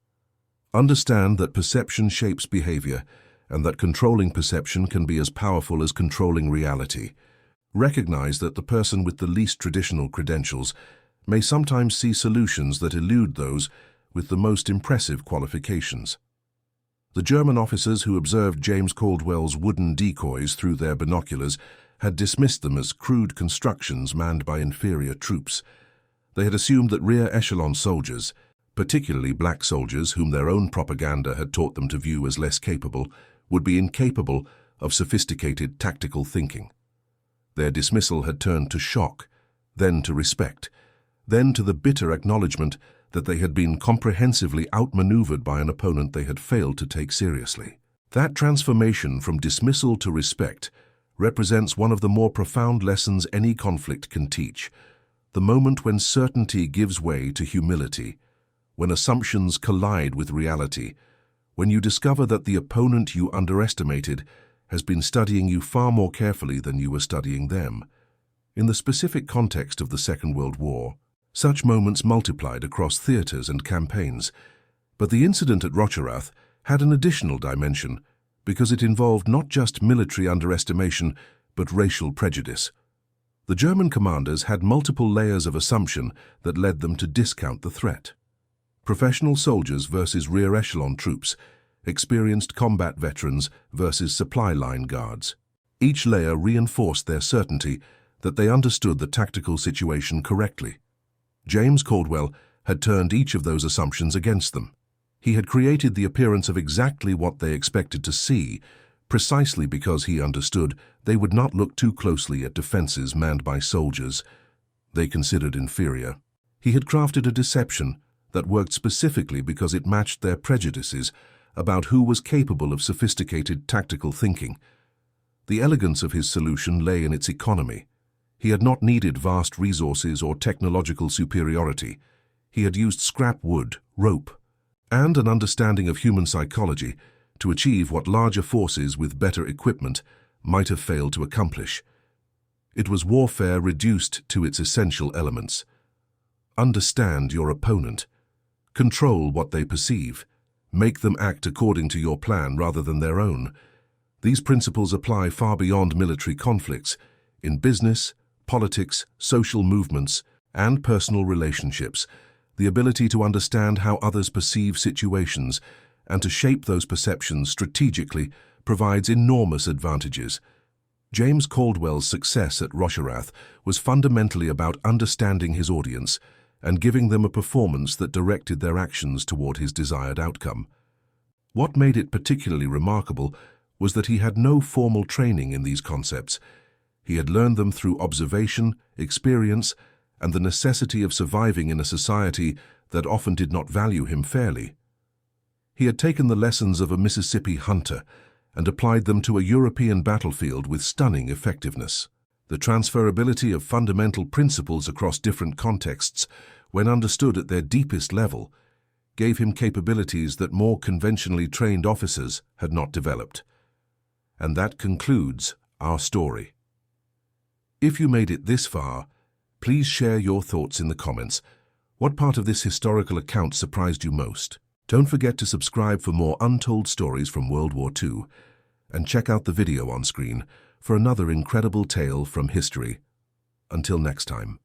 Understand that perception shapes behavior and that controlling perception can be as powerful as controlling reality. Recognize that the person with the least traditional credentials may sometimes see solutions that elude those with the most impressive qualifications. The German officers who observed James Caldwell's wooden decoys through their binoculars had dismissed them as crude constructions manned by inferior troops. They had assumed that rear echelon soldiers, particularly black soldiers whom their own propaganda had taught them to view as less capable, would be incapable of sophisticated tactical thinking. Their dismissal had turned to shock, then to respect, then to the bitter acknowledgement that they had been comprehensively outmaneuvered by an opponent they had failed to take seriously. That transformation from dismissal to respect represents one of the more profound lessons any conflict can teach, the moment when certainty gives way to humility, when assumptions collide with reality, when you discover that the opponent you underestimated has been studying you far more carefully than you were studying them. In the specific context of the Second World War, such moments multiplied across theaters and campaigns, but the incident at Rocherath had an additional dimension because it involved not just military underestimation but racial prejudice. The German commanders had multiple layers of assumption that led them to discount the threat. Professional soldiers versus rear echelon troops, experienced combat veterans versus supply line guards. Each layer reinforced their certainty that they understood the tactical situation correctly. James Caldwell had turned each of those assumptions against them. He had created the appearance of exactly what they expected to see, precisely because he understood they would not look too closely at defenses manned by soldiers they considered inferior. He had crafted a deception that worked specifically because it matched their prejudices about who was capable of sophisticated tactical thinking. The elegance of his solution lay in its economy. He had not needed vast resources or technological superiority. He had used scrap wood, rope, and an understanding of human psychology to achieve what larger forces with better equipment might have failed to accomplish. It was warfare reduced to its essential elements. Understand your opponent. Control what they perceive. Make them act according to your plan rather than their own. These principles apply far beyond military conflicts, in business, politics, social movements, and personal relationships. The ability to understand how others perceive situations and to shape those perceptions strategically provides enormous advantages. James Caldwell's success at Rocherath was fundamentally about understanding his audience and giving them a performance that directed their actions toward his desired outcome. What made it particularly remarkable was that he had no formal training in these concepts. He had learned them through observation, experience, and the necessity of surviving in a society that often did not value him fairly. He had taken the lessons of a Mississippi hunter and applied them to a European battlefield with stunning effectiveness. The transferability of fundamental principles across different contexts, when understood at their deepest level, gave him capabilities that more conventionally trained officers had not developed. And that concludes our story. If you made it this far, please share your thoughts in the comments. What part of this historical account surprised you most? Don't forget to subscribe for more untold stories from World War II, and check out the video on screen for another incredible tale from history. Until next time.